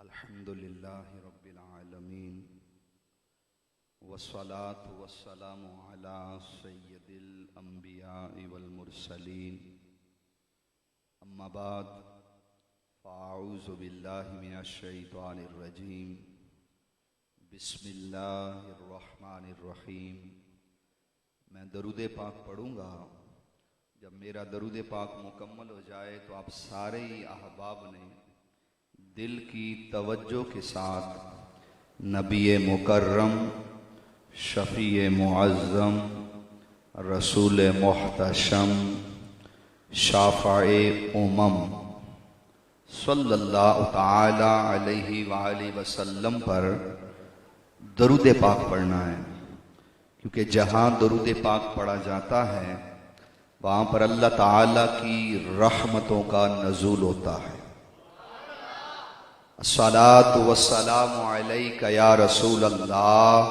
الحمد للہ رب العالمین والصلاة والسلام علی سید الانبیاء والمرسلین اما بعد فاعوذ باللہ من الشیطان الرجیم بسم اللہ الرحمن الرحیم۔ میں درود پاک پڑھوں گا، جب میرا درود پاک مکمل ہو جائے تو آپ سارے ہی احباب نے دل کی توجہ کے ساتھ نبی مکرم، شفیع معظم، رسول محتشم، شافع امم صلی اللہ تعالی علیہ وآلہ وسلم پر درود پاک پڑھنا ہے، کیونکہ جہاں درود پاک پڑھا جاتا ہے وہاں پر اللہ تعالی کی رحمتوں کا نزول ہوتا ہے۔ الصلاۃ والسلام علیک یا رسول اللہ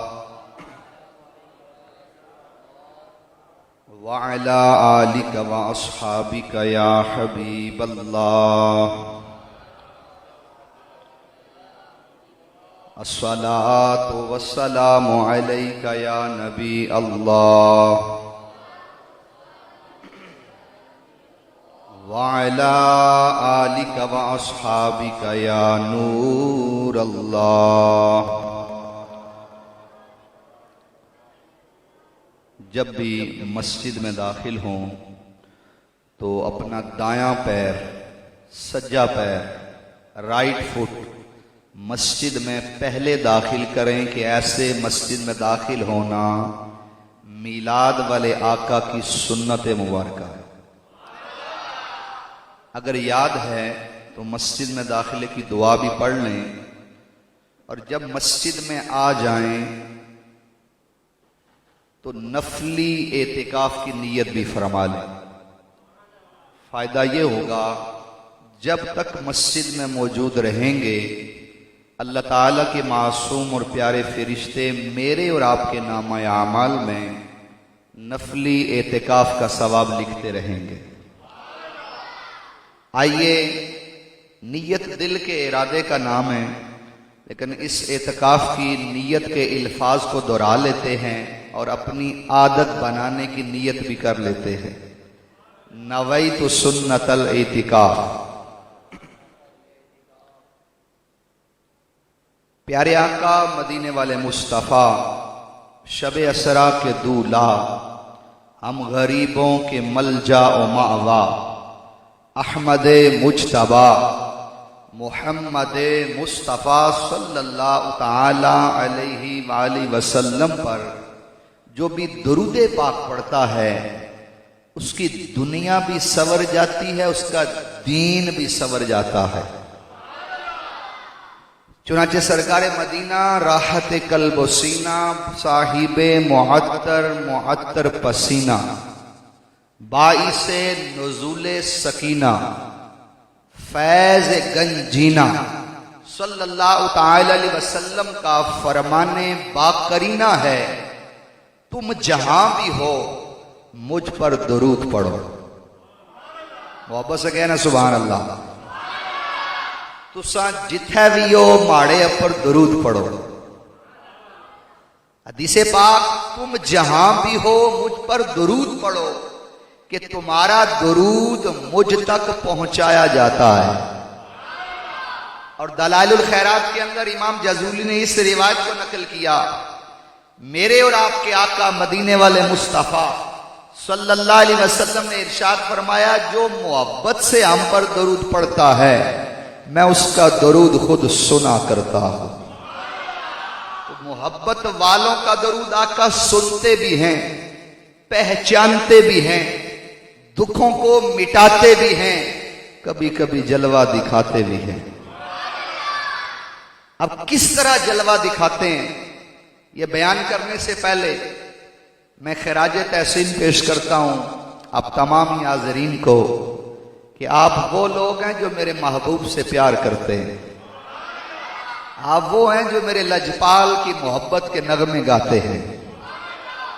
وعلی آلک واصحابک یا حبیب اللہ۔ الصلاۃ والسلام علیک یا نبی اللہ وعلی آلک واصحابک یا نور اللہ۔ جب بھی مسجد میں داخل ہوں تو اپنا دایاں پیر، سجا پیر، رائٹ فٹ مسجد میں پہلے داخل کریں کہ ایسے مسجد میں داخل ہونا میلاد والے آقا کی سنت مبارکہ ہے۔ اگر یاد ہے تو مسجد میں داخلے کی دعا بھی پڑھ لیں، اور جب مسجد میں آ جائیں تو نفلی اعتکاف کی نیت بھی فرما لیں۔ فائدہ یہ ہوگا جب تک مسجد میں موجود رہیں گے اللہ تعالیٰ کے معصوم اور پیارے فرشتے میرے اور آپ کے نامہ اعمال میں نفلی اعتکاف کا ثواب لکھتے رہیں گے۔ آئیے، نیت دل کے ارادے کا نام ہے، لیکن اس اعتکاف کی نیت کے الفاظ کو دہرا لیتے ہیں اور اپنی عادت بنانے کی نیت بھی کر لیتے ہیں۔ نویت سنت الاعتکاف۔ پیارے آقا مدینے والے مصطفیٰ شب اسرا کے دولا، ہم غریبوں کے ملجا و مأوا، احمد مجتبی محمد مصطفیٰ صلی اللہ تعالی علیہ وآلہ وسلم پر جو بھی درود پاک پڑھتا ہے اس کی دنیا بھی سنور جاتی ہے، اس کا دین بھی سنور جاتا ہے۔ چنانچہ سرکار مدینہ راحت قلب و سینہ، صاحب معطر پسینہ، باعث نزول سکینہ، فیض گنجینہ صلی اللہ تعالی علیہ وسلم کا فرمان باقرینہ ہے، تم جہاں بھی ہو مجھ پر درود پڑھو۔ محبت سے کہنا سبحان اللہ۔ تساں جتھے بھی ہو ماڑے پر درود پڑھو۔ حدیث پاک تم جہاں بھی ہو مجھ پر درود پڑھو کہ تمہارا درود مجھ تک پہنچایا جاتا ہے۔ اور دلائل الخیرات کے اندر امام جزولی نے اس روایت کو نقل کیا، میرے اور آپ کے آقا مدینے والے مصطفیٰ صلی اللہ علیہ وسلم نے ارشاد فرمایا، جو محبت سے ہم پر درود پڑھتا ہے میں اس کا درود خود سنا کرتا ہوں۔ تو محبت والوں کا درود آقا سنتے بھی ہیں، پہچانتے بھی ہیں، دکھوں کو مٹاتے بھی ہیں، کبھی کبھی جلوہ دکھاتے بھی ہیں۔ اب کس طرح جلوہ دکھاتے ہیں یہ بیان کرنے سے پہلے میں خراج تحسین پیش کرتا ہوں آپ تمام حاضرین کو کہ آپ وہ لوگ ہیں جو میرے محبوب سے پیار کرتے ہیں، آپ وہ ہیں جو میرے لجپال کی محبت کے نغمے گاتے ہیں،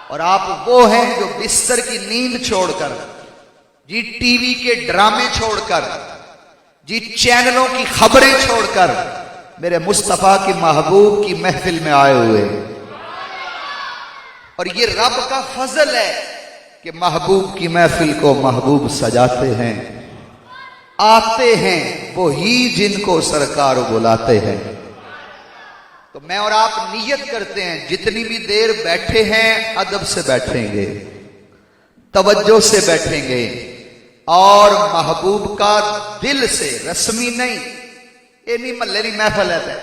اور آپ وہ ہیں جو بستر کی نیند چھوڑ کر، جی ٹی وی کے ڈرامے چھوڑ کر، جی چینلوں کی خبریں چھوڑ کر میرے مصطفیٰ کی محبوب کی محفل میں آئے ہوئے. اور یہ رب کا فضل ہے کہ محبوب کی محفل کو محبوب سجاتے ہیں. آتے ہیں وہی جن کو سرکار بلاتے ہیں. تو میں اور آپ نیت کرتے ہیں جتنی بھی دیر بیٹھے ہیں ادب سے بیٹھیں گے, توجہ سے بیٹھیں گے, اور محبوب کا دل سے, رسمی نہیں. اے نہیں ملے نہیں محفل ہے,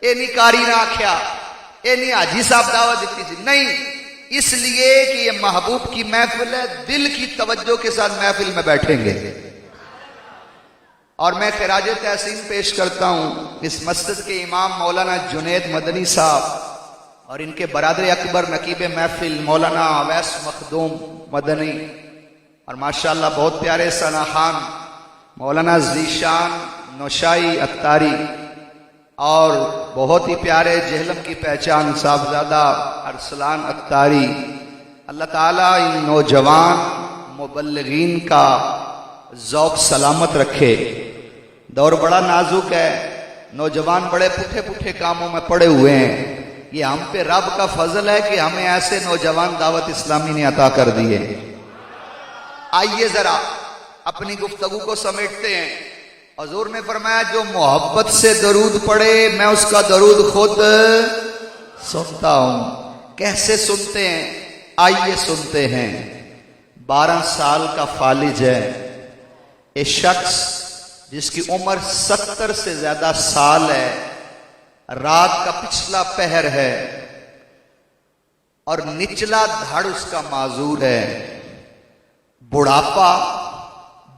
اے نہیں کاری نہ آکھیا, اے نہیں حاجی صاحب دعوت دیتی تھی, نہیں. اس لیے کہ یہ محبوب کی محفل ہے, دل کی توجہ کے ساتھ محفل میں بیٹھیں گے. اور میں خراج تحسین پیش کرتا ہوں اس مسجد کے امام مولانا جنید مدنی صاحب اور ان کے برادر اکبر نقیب محفل مولانا اویس مخدوم مدنی, اور ماشاءاللہ بہت پیارے ثناخان مولانا ذیشان نوشائی اتاری, اور بہت ہی پیارے جہلم کی پہچان صاحبزادہ ارسلان اتاری. اللہ تعالیٰ ان نوجوان مبلغین کا ذوق سلامت رکھے. دور بڑا نازک ہے, نوجوان بڑے پٹھے پٹھے کاموں میں پڑے ہوئے ہیں. یہ ہم پہ رب کا فضل ہے کہ ہمیں ایسے نوجوان دعوت اسلامی نے عطا کر دیے. آئیے ذرا اپنی گفتگو کو سمیٹتے ہیں. حضور نے فرمایا جو محبت سے درود پڑھے میں اس کا درود خود سنتا ہوں. کیسے سنتے ہیں؟ آئیے سنتے ہیں. 12 سال کا فالج ہے ایک شخص جس کی عمر 70 سے زیادہ سال ہے, رات کا پچھلا پہر ہے اور نچلا دھڑ اس کا معذور ہے. بڑھاپا,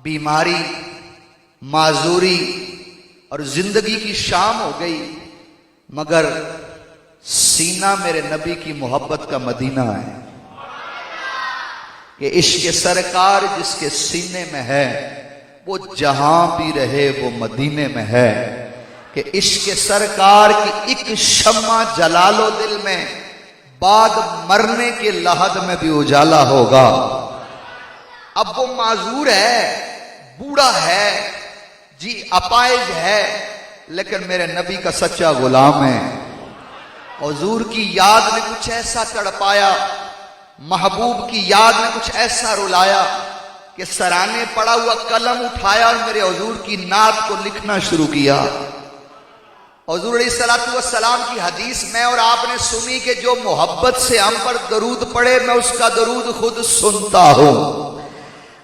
بیماری, معذوری اور زندگی کی شام ہو گئی, مگر سینہ میرے نبی کی محبت کا مدینہ ہے. کہ عشق سرکار جس کے سینے میں ہے وہ جہاں بھی رہے وہ مدینے میں ہے. کہ عشق سرکار کی ایک شمع جلا لو دل میں, بعد مرنے کے لحد میں بھی اجالا ہوگا. اب وہ معذور ہے, بوڑھا ہے جی, اپائج ہے, لیکن میرے نبی کا سچا غلام ہے. حضور کی یاد نے کچھ ایسا تڑپایا, محبوب کی یاد نے کچھ ایسا رلایا کہ سرانے پڑا ہوا قلم اٹھایا اور میرے حضور کی نعت کو لکھنا شروع کیا. حضور علیہ السلام کی حدیث میں اور آپ نے سنی کہ جو محبت سے ہم پر درود پڑے میں اس کا درود خود سنتا ہوں.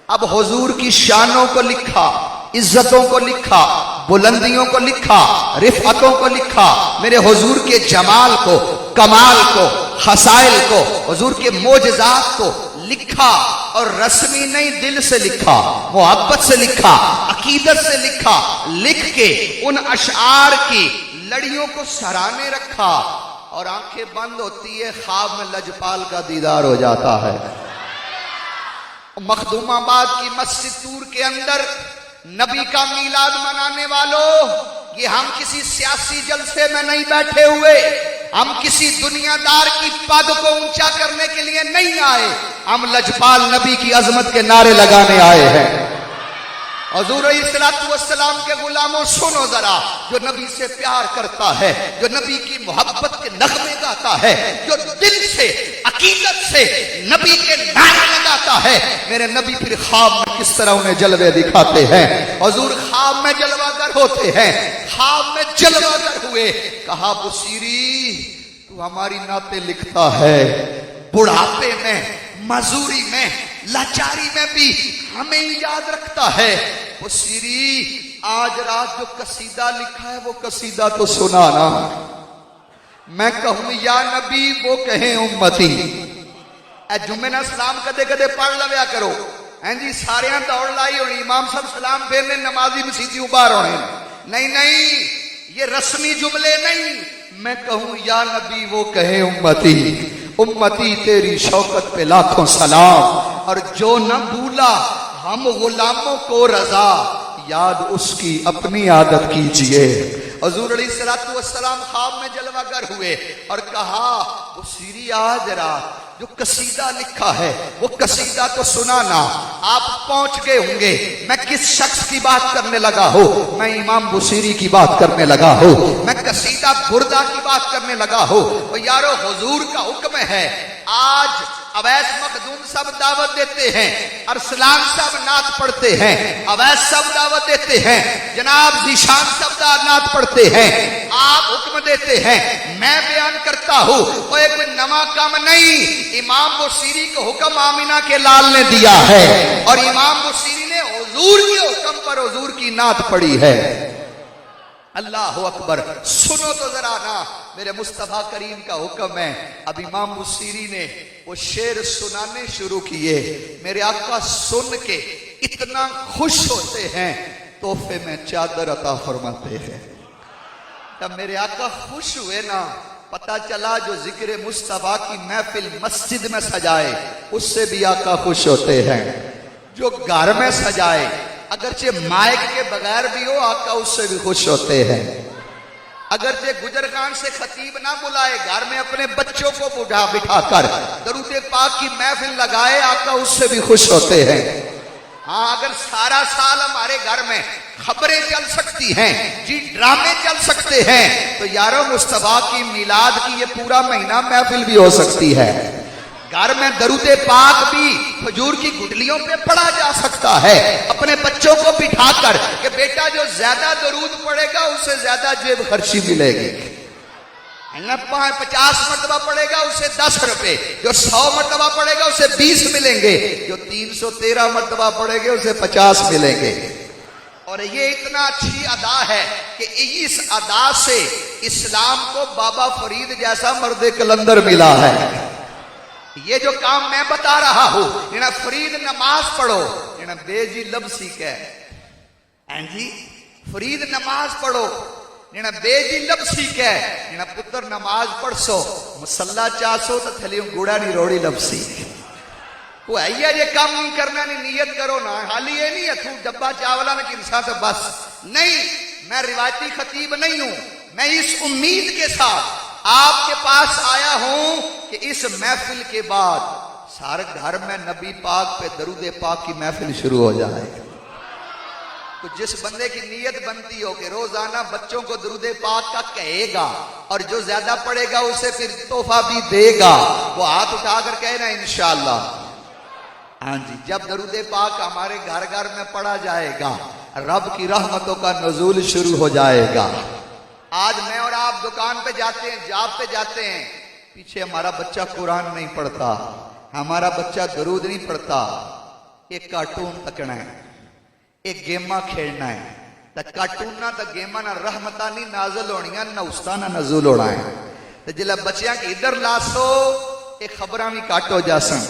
اب حضور کی شانوں کو لکھا, عزتوں کو لکھا, بلندیوں کو لکھا, رفعتوں کو لکھا, میرے حضور کے جمال کو, کمال کو, خصائل کو, حضور کے معجزات کو لکھا. اور رسمی نہیں, دل سے لکھا, محبت سے لکھا, عقیدت سے لکھا. لکھ کے ان اشعار کی لڑیوں کو سرانے رکھا اور آنکھیں بند ہوتی ہے, خواب میں لجپال کا دیدار ہو جاتا ہے. مخدوم آباد کی مسجد طور کے اندر نبی کا میلاد منانے والوں, یہ ہم کسی سیاسی جلسے میں نہیں بیٹھے ہوئے, ہم کسی دنیا دار کی پد کو اونچا کرنے کے لیے نہیں آئے, ہم لجپال نبی کی عظمت کے نعرے لگانے آئے ہیں. حضور علیہ السلام کے غلاموں سنو ذرا, جو نبی سے پیار کرتا ہے, جو نبی کی محبت کے نغمے گاتا ہے, جو دل سے عقیدت سے نبی کے نعرے لگاتا ہے, میرے نبی پھر خواب میں کس طرح انہیں جلوے دکھاتے ہیں. حضور خواب میں جلوہ گر ہوتے ہیں, خواب میں جلوہ گر ہوئے, کہا بصیری تو ہماری نعتیں لکھتا ہے, بڑھاپے میں, معذوری میں, لاچاری میں بھی ہمیں یاد رکھتا ہے. بصیری آج رات جو قصیدہ لکھا ہے وہ قصیدہ تو سنانا. میں کہوں یا نبی وہ کہیں امتی. اے جمعہ نا سلام کدے کدے پڑھ لویا کرو, ہیں جی سارے دوڑ لائی ہونی, امام صاحب سلام پھیرنے, نمازی مسیحی باہر ہونے. نہیں نہیں, یہ رسمی جملے نہیں. میں کہوں یا نبی وہ کہیں امتی, امتی تیری شوکت پہ لاکھوں سلام, اور جو نہ بھولا ہم غلاموں کو رضا, یاد اس کی اپنی عادت کیجئے. حضور علیہ السلام خواب میں جلوہ گر ہوئے اور کہا بصیری آج رات جو قصیدہ لکھا ہے وہ قصیدہ تو سنانا. آپ پہنچ گئے ہوں گے میں کس شخص کی بات کرنے لگا ہوں. میں امام بصیری کی بات کرنے لگا ہوں. میں قصیدہ بردہ کی بات کرنے لگا ہوں. وہ یارو حضور کا حکم ہے. آج اویس مخدوم صاحب دعوت دیتے ہیں, ارسلان صاحب نعت پڑھتے ہیں, اویس صاحب دعوت دیتے ہیں, جناب ذیشان صاحب نعت پڑھتے ہیں, آپ حکم دیتے ہیں, میں بیان کرتا ہوں. وہ ایک نواں کام نہیں, امام بصیری کو حکم آمینہ کے لال نے دیا ہے اور امام بصیری نے حضور کے حکم پر حضور کی نعت پڑھی ہے. اللہ اکبر. سنو تو ذرا نا, میرے مصطفیٰ کریم کا حکم ہے. اب امام بصیری نے وہ شعر سنانے شروع کیے. میرے آقا سن کے اتنا خوش ہوتے ہیں, تحفے میں چادر عطا فرماتے ہیں. جب میرے آقا خوش ہوئے نا, پتا چلا جو ذکر مصطفیٰ کی محفل مسجد میں سجائے اس سے بھی آقا خوش ہوتے ہیں. جو گھر میں سجائے اگرچہ مائک کے بغیر بھی ہو, آقا اس سے بھی خوش ہوتے ہیں. اگرچہ گجر خان سے خطیب نہ بلائے, گھر میں اپنے بچوں کو بٹھا کر درود پاک کی محفل لگائے, آقا اس سے بھی خوش ہوتے ہیں. ہاں, اگر سارا سال ہمارے گھر میں خبریں چل سکتی ہیں, جی ڈرامے چل سکتے ہیں, تو یارو مصطفیٰ کی میلاد کی یہ پورا مہینہ محفل بھی ہو سکتی ہے. گھر میں درود پاک بھی کھجور کی گٹلیوں پہ پڑھا جا سکتا ہے, اپنے بچوں کو بٹھا کر کہ بیٹا جو زیادہ درود پڑھے گا اسے زیادہ جیب خرچی ملے گی. 50 مرتبہ پڑھے گا اسے 10 روپے, جو 100 مرتبہ پڑھے گا اسے 20 ملیں گے, جو 313 مرتبہ پڑھے گے اسے 50 ملیں گے. اور یہ اتنا اچھی ادا ہے کہ اس ادا سے اسلام کو بابا فرید جیسا مرد کلندر ملا ہے. یہ جو کام میں بتا رہا ہوں, فرید نماز پڑھو, بے جی لبسی کہ جی فرید نماز پڑھو, بے جی لبسی کہ پتر نماز پڑھ سو, مسلح چاہ سو تو تھلیوں گوڑا نہیں روڑی لبسی. وہ ہے یہ کام نہیں کرنا, نہیں نیت کرو نا, حالی یہ نہیں ہے تو ڈبا چاولا نہ انسان تو بس نہیں. میں روایتی خطیب نہیں ہوں, میں اس امید کے ساتھ آپ کے پاس آیا ہوں کہ اس محفل کے بعد سارے گھر میں نبی پاک پہ درود پاک کی محفل شروع ہو جائے. تو جس بندے کی نیت بنتی ہو کہ روزانہ بچوں کو درود پاک کا کہے گا اور جو زیادہ پڑھے گا اسے پھر تحفہ بھی دے گا, وہ ہاتھ اٹھا کر کہے نا انشاءاللہ. ہاں جی, جب درود پاک ہمارے گھر گھر میں پڑھا جائے گا, رب کی رحمتوں کا نزول شروع ہو جائے گا. آج میں اور آپ دکان پہ جاتے ہیں, جاب پہ جاتے ہیں, پیچھے ہمارا بچہ قرآن نہیں پڑھتا, ہمارا بچہ درود نہیں پڑھتا, ایک کارٹون تکنا ہے, ایک گیمہ کھیلنا ہے. تا کارٹون نہ تا گیمہ نہ رحمتہ نہیں نازل ہونیاں, نہ استاں نہ نزول ہونا ہے. تو جلہ بچیاں کی ادھر لاسو, ایک خبراں بھی کاٹ ہو جاسن,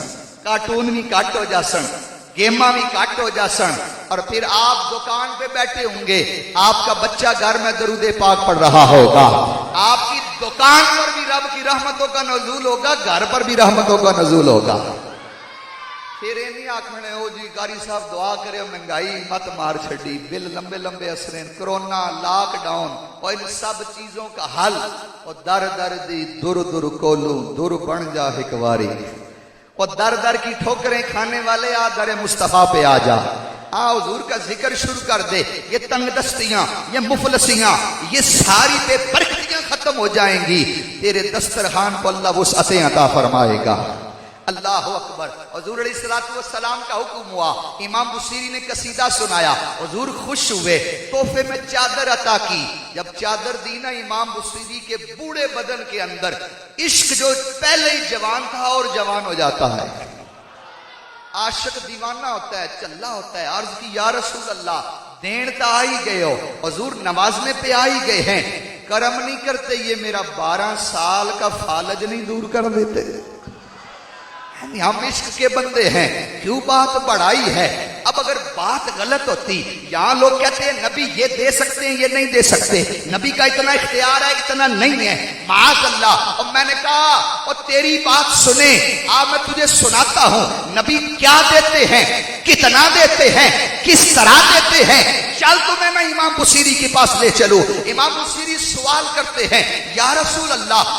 کارٹون بھی کاٹ ہو جاسن, گیمہ بھی کاٹ ہو جاسن, اور پھر آپ دکان پہ بیٹھے ہوں گے, آپ کا بچہ گھر میں درود پاک پڑھ رہا ہوگا, آپ کی دکان پر بھی رب کی رحمتوں کا نزول ہوگا, گھر پر بھی رحمتوں کا نزول ہوگا. پھر یہ نہیں آکھنے ہو جی قاری صاحب دعا کرے مہنگائی مت مار چھڑی, بل لمبے لمبے اثرین, کرونا, لاک ڈاؤن, اور ان سب چیزوں کا حل, اور در در دی در در کولو در بن جا ہکواری, اور در در کی ٹھوکریں کھانے والے آ در مصطفیٰ پہ آ جا. حضور کا ذکر شروع کر دے, یہ تنگ دستیاں, یہ مفلسیاں, یہ ساری بے برکتیاں ختم ہو جائیں گی. تیرے دسترخوان کو اللہ وسعتیں عطا فرمائے گا. اللہ اکبر. حضور علیہ السلام کا حکم ہوا, امام بصیری نے قصیدہ سنایا, حضور خوش ہوئے, تحفے میں چادر عطا کی. جب چادر دی نا امام بصیری کے بوڑھے بدن کے اندر عشق جو پہلے ہی جوان تھا اور جوان ہو جاتا ہے. عاشق دیوانہ ہوتا ہے, چلا ہوتا ہے. عرض کی یا رسول اللہ دین تا آئی گئے ہو, حضور نوازنے پہ آئی گئے ہیں, کرم نہیں کرتے, یہ میرا 12 سال کا فالج نہیں دور کر دیتے. ہم عشق کے بندے ہیں, کیوں بات بڑھائی ہے. اب اگر بات غلط ہوتی, یہاں لوگ کہتے ہیں نبی یہ دے سکتے ہیں, یہ نہیں دے سکتے, نبی کا اتنا اختیار ہے, اتنا نہیں ہے, معاذ اللہ. اور میں نے کہا اور تیری بات سنے, میں تجھے سناتا ہوں نبی کیا دیتے ہیں, کتنا دیتے ہیں, کس طرح دیتے ہیں. چل تمہیں میں امام بصیری کے پاس لے چلوں. امام بصیری سوال کرتے ہیں, یا رسول اللہ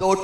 2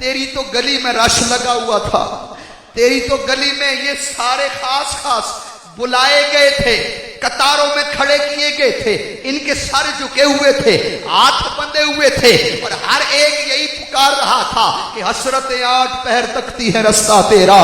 تیری تو گلی میں رش لگا ہوا تھا، تیری تو گلی میں یہ سارے خاص خاص بلائے گئے تھے، قطاروں میں کھڑے کیے گئے تھے، ان کے سر جھکے ہوئے تھے، ہاتھ بندھے ہوئے تھے، اور ہر ایک یہی پکار رہا تھا کہ حسرت آٹھ پہر تکتی ہے رستہ تیرا،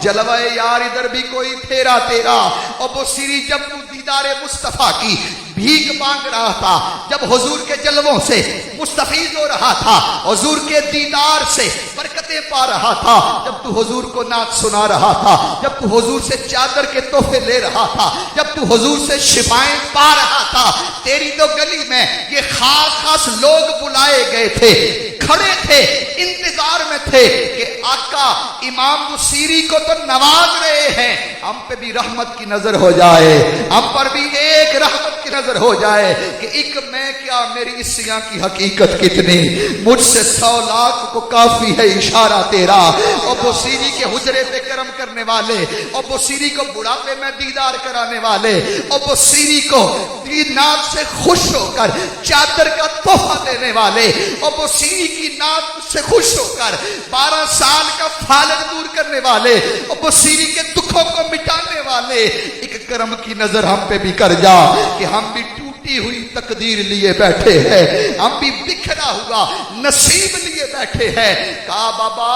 جلوہ یار ادھر بھی کوئی پھیرا تیرا۔ اور وہ سری جب تو دیدار مصطفیٰ کی بھیک مانگ رہا تھا، جب حضور کے جلووں سے مستفیض ہو رہا تھا، حضور کے دیدار سے برکتیں پا رہا تھا، جب تو حضور کو نعت سنا رہا تھا، جب تو حضور سے چادر کے تحفے لے رہا تھا، جب تو حضور سے شفائیں پا رہا تھا، تیری تو گلی میں یہ خاص خاص لوگ بلائے گئے تھے، کھڑے تھے، انتظار میں تھے کہ آقا امام بصیری کو تو نواز رہے ہیں، ہم پہ بھی رحمت کی نظر ہو جائے، ہم پر بھی ایک رحمت کی نظر ہو جائے کہ ایک میں کیا میری عصیاں کی حقیقت کتنی، مجھ سے 100 لاکھ کو کافی ہے اشارہ تیرا۔ اور بصیری کے حجرے پہ کرم کرنے والے، اور بصیری کو بڑھاپے میں دیدار کرانے والے، اور بصیری کو نعت سے خوش ہو کر چادر کا تحفہ دینے والے، اور بصیری کی نعت سے خوش ہو کر 12 سال کا فالج دور کرنے والے، اور بصیری کے دکھوں کو مٹانے والے، ایک کرم کی نظر ہم پہ بھی کر جا کہ ہم بھی ٹوٹی ہوئی تقدیر لیے بیٹھے ہیں، ہم بھی بکھرا ہوا نصیب لیے بیٹھے ہیں۔ کہا بابا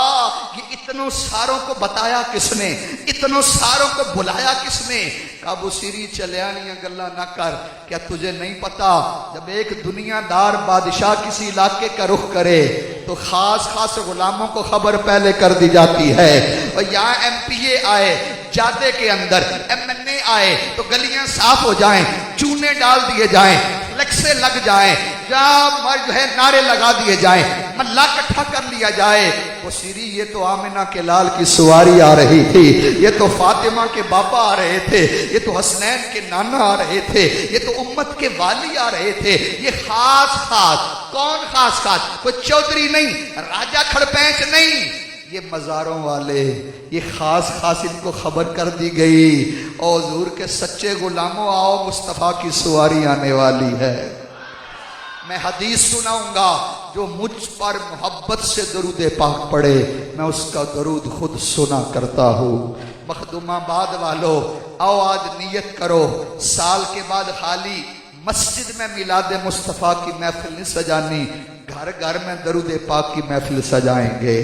یہ اتنوں ساروں کو بتایا کس نے، اتنوں ساروں کو بلایا کس نے؟ کہا بصیری چلیانیاں گلا نہ کر، کیا تجھے نہیں پتا جب ایک دنیا دار بادشاہ کسی علاقے کا رخ کرے تو خاص خاص غلاموں کو خبر پہلے کر دی جاتی ہے، اور یہاں ایم پی اے آئے جادے کے اندر، ایم این اے آئے تو گلیاں صاف ہو جائیں، چونے ڈال دیے جائیں، فلیکسیں لگ جائیں، جہاں جو ہے نعرے لگا دیے جائیں، ملا اکٹھا کر لیا جائے۔ بصیری یہ تو آمنہ کے لال کی سواری آ رہی تھی، یہ تو فاطمہ کے باپا آ رہے تھے، یہ تو حسنین کے نانا آ رہے تھے، یہ تو امت کے والی آ رہے تھے، یہ خاص خاص کون خاص خاص؟ کوئی چودھری نہیں، راجہ کھڑپینچ نہیں، یہ مزاروں والے، یہ خاص خاص ان کو خبر کر دی گئی، اور حضور کے سچے غلاموں آؤ مصطفیٰ کی سواری آنے والی ہے۔ میں حدیث سناؤں گا، جو مجھ پر محبت سے درود پاک پڑھے میں اس کا درود خود سنا کرتا ہوں۔ مخدوم آباد والو آؤ آج نیت کرو، سال کے بعد خالی مسجد میں میلاد مصطفیٰ کی محفل نہیں سجانی، گھر گھر میں درود پاک کی محفل سجائیں گے،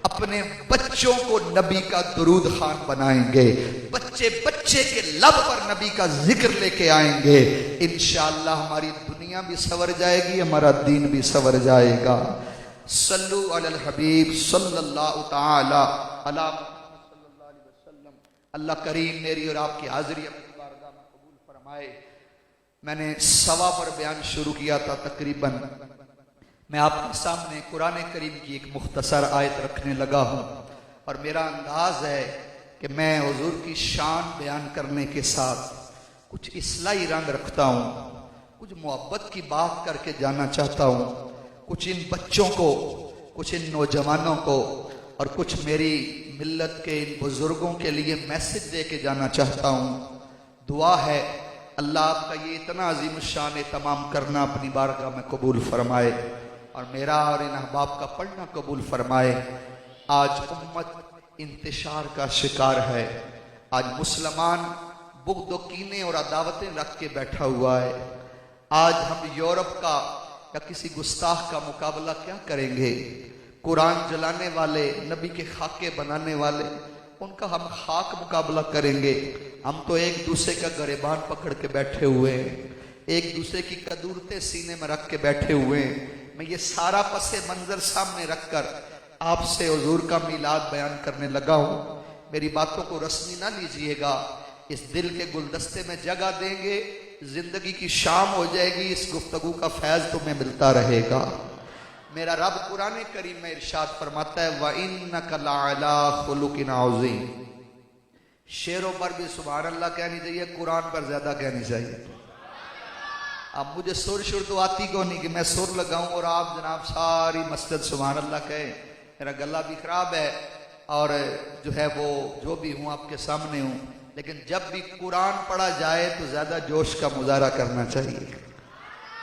اپنے بچوں کو نبی کا درود خوان بنائیں گے، بچے بچے کے لب پر نبی کا ذکر لے کے آئیں گے، انشاءاللہ ہماری دنیا بھی سنور جائے گی، ہمارا دین بھی سنور جائے گا۔ صلو علی الحبیب صلی اللہ تعالی علی محمد صلی اللہ علیہ وسلم۔ اللہ کریم میری اور آپ کی حاضری اپنی بارگاہ میں قبول فرمائے۔ میں نے سوا پر بیان شروع کیا تھا، تقریباً میں آپ کے سامنے قرآن کریم کی ایک مختصر آیت رکھنے لگا ہوں، اور میرا انداز ہے کہ میں حضور کی شان بیان کرنے کے ساتھ کچھ اصلاحی رنگ رکھتا ہوں، کچھ محبت کی بات کر کے جانا چاہتا ہوں، کچھ ان بچوں کو، کچھ ان نوجوانوں کو، اور کچھ میری ملت کے ان بزرگوں کے لیے میسج دے کے جانا چاہتا ہوں۔ دعا ہے اللہ آپ کا یہ اتنا عظیم الشان تمام کرنا اپنی بارگاہ میں قبول فرمائے، اور میرا اور ان احباب کا پڑھنا قبول فرمائے۔ آج امت انتشار کا شکار ہے، آج مسلمان بغض و کینے اور عداوتیں رکھ کے بیٹھا ہوا ہے۔ آج ہم یورپ کا یا کسی گستاخ کا مقابلہ کیا کریں گے؟ قرآن جلانے والے، نبی کے خاکے بنانے والے، ان کا ہم خاک مقابلہ کریں گے؟ ہم تو ایک دوسرے کا گریبان پکڑ کے بیٹھے ہوئے ہیں، ایک دوسرے کی قدورتیں سینے میں رکھ کے بیٹھے ہوئے ہیں۔ میں یہ سارا پس منظر سامنے رکھ کر آپ سے حضور کا میلاد بیان کرنے لگا ہوں۔ میری باتوں کو رسمی نہ لیجئے گا، اس دل کے گلدستے میں جگہ دیں گے، زندگی کی شام ہو جائے گی، اس گفتگو کا فیض تمہیں ملتا رہے گا۔ میرا رب قرآن کریم میں ارشاد فرماتا ہے وَإِنَّكَ لَعَلَىٰ خُلُقٍ عَظِيمٍ۔ شعروں پر بھی سبحان اللہ کہنی چاہیے، قرآن پر زیادہ کہنی چاہیے۔ اب مجھے سر تو آتی کو نہیں کہ میں سر لگاؤں اور آپ جناب ساری مسجد سبحان اللہ کہیں، میرا گلا بھی خراب ہے، اور جو ہے وہ جو بھی ہوں آپ کے سامنے ہوں، لیکن جب بھی قرآن پڑھا جائے تو زیادہ جوش کا مظاہرہ کرنا چاہیے۔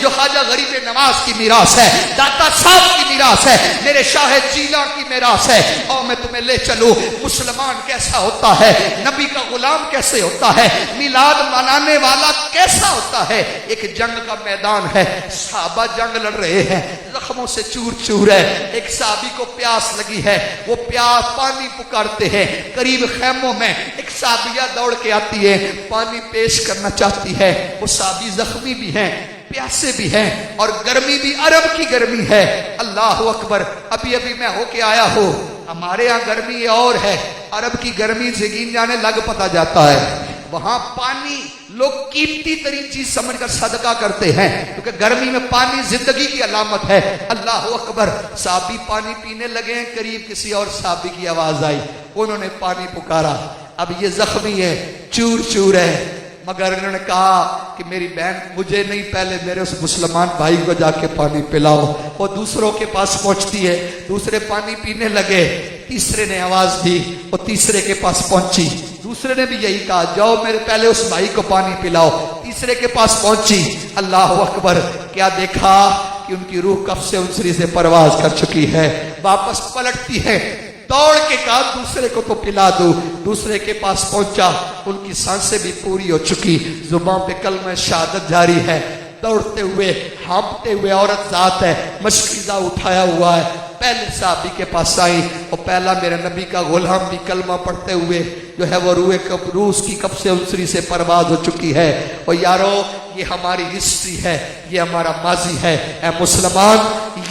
جو خواجہ غریب نواز کی میراث ہے، داتا صاحب کی میراث ہے، میرے شاہ جیلاں کی میراث ہے۔ اور میں تمہیں لے چلوں مسلمان کیسا ہوتا ہے، نبی کا غلام کیسے ہوتا ہے، میلاد منانے والا کیسا ہوتا ہے۔ ایک جنگ کا میدان ہے، صحابہ جنگ لڑ رہے ہیں، زخموں سے چور چور ہے، ایک صحابی کو پیاس لگی ہے، وہ پیاس پانی پکارتے ہیں، قریب خیموں میں ایک صحابیہ دوڑ کے آتی ہے، پانی پیش کرنا چاہتی ہے، وہ صحابی زخمی بھی ہیں، پیاسے بھی ہیں، اور گرمی بھی عرب کی گرمی ہے۔ اللہ اکبر، ابھی ابھی میں ہو کے آیا ہوں، ہمارے ہاں گرمی اور ہے، عرب کی گرمی سے گین جانے لگ پتا جاتا ہے۔ وہاں پانی لوگ قیمتی ترین چیز سمجھ کر صدقہ کرتے ہیں، کیونکہ گرمی میں پانی زندگی کی علامت ہے۔ اللہ اکبر، صحابی پانی پینے لگے ہیں، قریب کسی اور صحابی کی آواز آئی، انہوں نے پانی پکارا۔ اب یہ زخمی ہے، چور چور ہے، مگر انہوں نے کہا کہ میری بہن مجھے نہیں، پہلے میرے اس مسلمان بھائی کو جا کے پانی پلاؤ۔ وہ دوسروں کے پاس پہنچتی ہے، دوسرے پانی پینے لگے، تیسرے نے آواز دی، وہ تیسرے کے پاس پہنچی، دوسرے نے بھی یہی کہا جاؤ میرے پہلے اس بھائی کو پانی پلاؤ، تیسرے کے پاس پہنچی۔ اللہ اکبر، کیا دیکھا کہ ان کی روح کف سے انسری سے پرواز کر چکی ہے، واپس پلٹتی ہے، دوڑ کے کہا دوسرے کو تو پلا دو، دوسرے کے پاس پہنچا، ان کی سانسیں بھی پوری ہو چکی، زبان پہ کلمہ شہادت جاری ہے، دوڑتے ہوئے ہانپتے ہوئے عورت ذات ہے، مشکیزہ اٹھایا ہوا ہے، پہلے صحابی کے پاس آئی، اور پہلا میرے نبی کا غلام بھی کلمہ پڑھتے ہوئے جو ہے وہ روح اس کی کف سے انسری سے پرواز ہو چکی ہے۔ اور یارو، یہ ہماری ہسٹری ہے، یہ ہمارا ماضی ہے۔ اے مسلمان،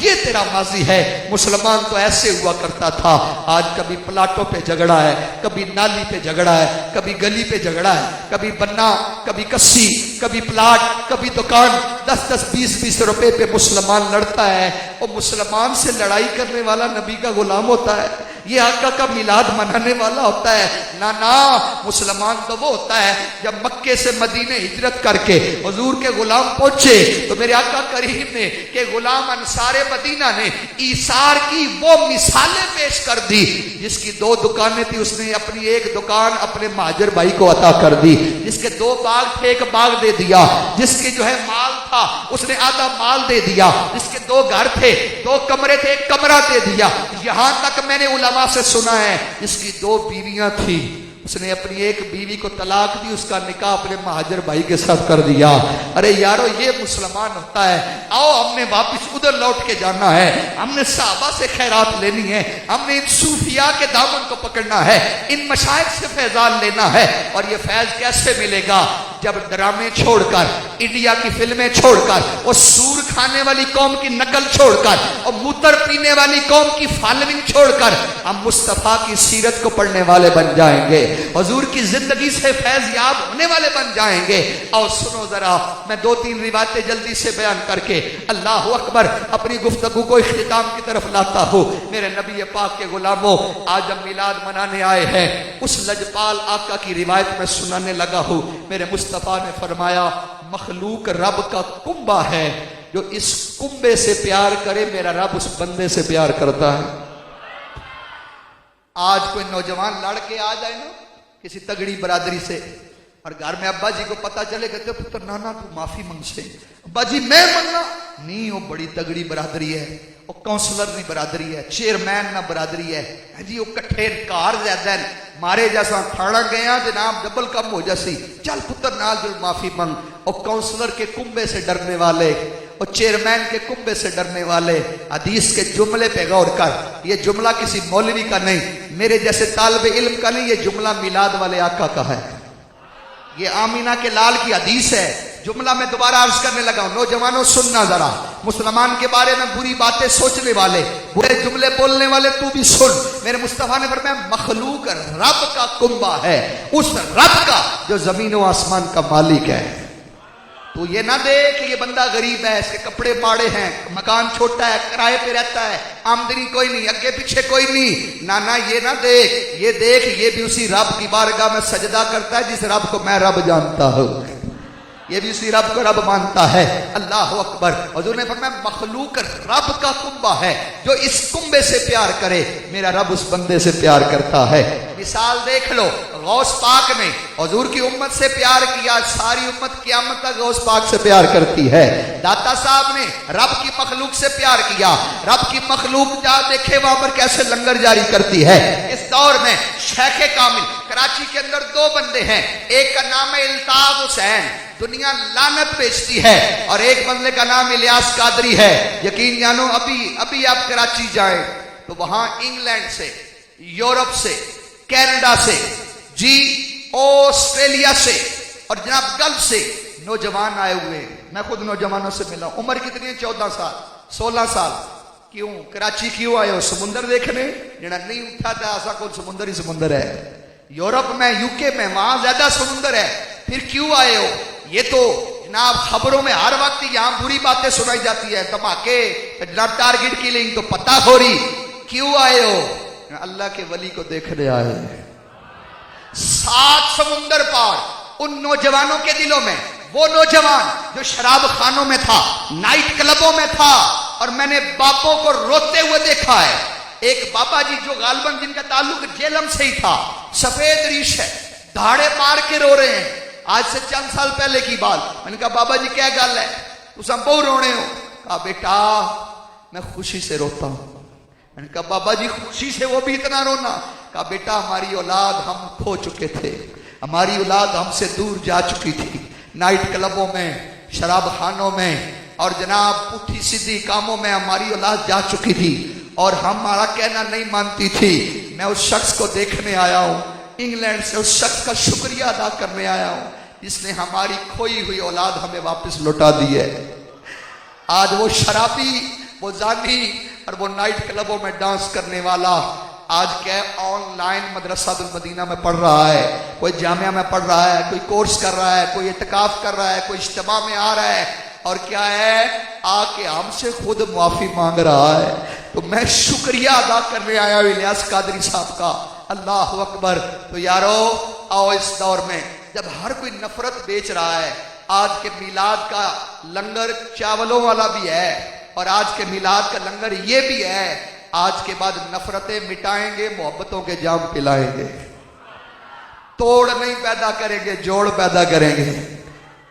یہ تیرا ماضی ہے۔ مسلمان تو ایسے ہوا کرتا تھا، آج کبھی پلاٹوں پہ جھگڑا ہے، کبھی نالی پہ جھگڑا ہے، کبھی گلی پہ جھگڑا ہے، کبھی بننا، کبھی کسی، کبھی پلاٹ، کبھی دکان، 10-10 20-20 روپے پہ مسلمان لڑتا ہے۔ اور مسلمان سے لڑائی کرنے والا نبی کا غلام ہوتا ہے، یہ آقا کا میلاد منانے والا ہوتا ہے؟ نا مسلمان تو وہ ہوتا ہے جب مکے سے مدینے ہجرت کر کے حضور کے غلام پہنچے تو میرے آقا کریم نے کہ غلام انصار مدینہ نے ایثار کی وہ مثالیں پیش کر دی، جس کی 2 دکانیں تھی اس نے اپنی ایک دکان اپنے مہاجر بھائی کو عطا کر دی، جس کے 2 باغ تھے 1 باغ دے دیا، جس کے جو ہے مال تھا اس نے آدھا مال دے دیا، جس کے 2 گھر تھے 2 کمرے تھے 1 کمرہ دے دیا، یہاں تک میں نے علماء سے سنا ہے جس کی 2 بیویاں تھی اس نے اپنی ایک بیوی کو طلاق دی، اس کا نکاح اپنے مہاجر بھائی کے ساتھ کر دیا۔ ارے یارو، یہ مسلمان ہوتا ہے۔ آؤ، ہم نے واپس ادھر لوٹ کے جانا ہے، ہم نے صحابہ سے خیرات لینی ہے، ہم نے ان صوفیاء کے دامن کو پکڑنا ہے، ان مشائخ سے فیضان لینا ہے۔ اور یہ فیض کیسے ملے گا؟ جب ڈرامے چھوڑ کر، انڈیا کی فلمیں چھوڑ کر، اور سور کھانے والی قوم کی نقل چھوڑ کر، اور موتر پینے والی قوم کی فالوئنگ چھوڑ کر ہم مصطفیٰ کی سیرت کو پڑھنے والے بن جائیں گے، حضور کی زندگی سے فیض یاب ہونے والے بن جائیں گے۔ اور سنو ذرا، میں 2-3 روایتیں جلدی سے بیان کر کے اللہ اکبر اپنی گفتگو کو اختتام کی طرف لاتا ہوں۔ میرے نبی پاک کے غلاموں، آج ہم میلاد منانے آئے ہیں، اس لجپال آقا کی روایت میں سنانے لگا ہوں۔ میرے مصطفیٰ نے فرمایا، مخلوق رب کا کنبہ ہے، جو اس کنبے سے پیار کرے میرا رب اس بندے سے پیار کرتا ہے۔ آج کوئی نوجوان لڑ کے آ جائے نا کسی تگڑی برادری سے، اور گھر میں ابا جی کو پتا چلے کہتے پتر نانا تو معافی منگ سے، ابا جی میں منگنا نہیں، وہ بڑی تگڑی برادری ہے، وہ کونسلر نہیں برادری ہے، چیئرمین نہ برادری ہے جی، وہ کٹھے کار زیادہ ہے، مارے جیسا کھانا گیا جناب ڈبل کم ہو جیسی، چل پتر نال جو معافی منگ۔ اور کونسلر کے کنبے سے ڈرنے والے اور چیئرمین کے کنبے سے ڈرنے والے، حدیث کے جملے پہ غور کر، یہ جملہ کسی مولوی کا نہیں، میرے جیسے طالب علم کا نہیں، یہ جملہ میلاد والے آقا کا ہے، یہ آمینہ کے لال کی حدیث ہے۔ جملہ میں دوبارہ عرض کرنے لگا ہوں، نوجوانوں سننا ذرا، مسلمان کے بارے میں بری باتیں سوچنے والے، برے جملے بولنے والے تو بھی سن۔ میرے مصطفیٰ نے فرمایا مخلوق رب کا کنبہ ہے، اس رب کا جو زمین و آسمان کا مالک ہے۔ تو یہ نہ دیکھ کہ یہ بندہ غریب ہے، اس کے کپڑے پاڑے ہیں، مکان چھوٹا ہے، کرائے پہ رہتا ہے، آمدنی کوئی نہیں، اگے پیچھے کوئی نہیں، نانا یہ نہ دیکھ، یہ دیکھ یہ بھی اسی رب کی بارگاہ میں سجدہ کرتا ہے جس رب کو میں رب جانتا ہوں، یہ بھی اسی رب کو رب مانتا ہے۔ اللہ اکبر۔ حضور نے فرمایا مخلوق رب کا کنبہ ہے، جو اس کنبے سے پیار کرے میرا رب اس بندے سے پیار کرتا ہے۔ مثال دیکھ لو غوث پاک نے حضور کی امت سے پیار کیا، ساری امت قیامت تک غوث پاک سے پیار کرتی ہے۔ داتا صاحب نے رب کی مخلوق سے پیار کیا، رب کی مخلوق جہاں دیکھے وہاں پر کیسے لنگر جاری کرتی ہے۔ اس دور میں شیخ کامل کراچی کے اندر دو بندے ہیں، ایک کا نام ہے الطاف حسین، دنیا لعنت بیچتی ہے، اور ایک بندے کا نام الیاس قادری ہے۔ یقین جانو ابھی آپ کراچی جائیں تو وہاں انگلینڈ سے، یورپ سے، کینیڈا سے، جی آسٹریلیا سے اور جناب گلف سے نوجوان آئے ہوئے ہیں۔ میں خود نوجوانوں سے ملا ہوں۔ عمر کتنی ہے؟ 14 سال 16 سال۔ کیوں کراچی کیوں آئے ہو؟ سمندر دیکھنے؟ جڑا نہیں اٹھا تھا ایسا کوئی سمندر ہی سمندر ہے۔ یورپ میں، یوکے میں، وہاں زیادہ سمندر ہے، پھر کیوں آئے ہو؟ یہ تو جناب خبروں میں ہر وقت یہاں بری باتیں سنائی جاتی ہے، دھماکے، جناب ٹارگٹ کلنگ، تو پتہ ہو رہی کیوں آئے ہو؟ اللہ کے ولی کو دیکھنے آئے ہیں۔ 7 سمندر پار ان نوجوانوں کے دلوں میں، وہ نوجوان جو شراب خانوں میں تھا، نائٹ کلبوں میں تھا، اور میں نے باپوں کو روتے ہوئے دیکھا ہے۔ ایک بابا جی جو غالباً جن کا تعلق جیلم سے ہی تھا، سفید ریش ہے، دھاڑے مار کے رو رہے ہیں۔ آج سے چند سال پہلے کی بات، میں نے کہا بابا جی کیا گل ہے؟ اس ہم بہت رونے ہو؟ کہا بیٹا میں خوشی سے روتا ہوں۔ میں نے کہا بابا جی خوشی سے وہ بھی اتنا رونا؟ کہا بیٹا ہماری اولاد ہم کھو چکے تھے، ہماری اولاد ہم سے دور جا چکی تھی، نائٹ کلبوں میں، شراب خانوں میں، اور جناب پٹھی سیدھی کاموں میں ہماری اولاد جا چکی تھی، اور ہمارا کہنا نہیں مانتی تھی۔ میں اس شخص کو دیکھنے آیا ہوں، انگلینڈ سے، اس شخص کا شکریہ ادا کرنے آیا ہوں جس نے ہماری کھوئی ہوئی اولاد ہمیں واپس لوٹا دی ہے۔ آج وہ شرابی، وہ زانی اور وہ نائٹ کلبوں میں ڈانس کرنے والا آج کیا آن لائن مدرسہ المدینہ میں پڑھ رہا ہے، کوئی جامعہ میں پڑھ رہا ہے، کوئی کورس کر رہا ہے، کوئی اعتکاف کر رہا ہے، کوئی اجتماع میں آ رہا ہے، اور کیا ہے آ کے ہم سے خود معافی مانگ رہا ہے۔ تو میں شکریہ ادا کرنے آیا ہوں الیاس قادری صاحب کا۔ اللہ اکبر۔ تو یارو آؤ اس دور میں جب ہر کوئی نفرت بیچ رہا ہے، آج کے میلاد کا لنگر چاولوں والا بھی ہے، اور آج کے میلاد کا لنگر یہ بھی ہے، آج کے بعد نفرتیں مٹائیں گے، محبتوں کے جام پلائیں گے، توڑ نہیں پیدا کریں گے، جوڑ پیدا کریں گے۔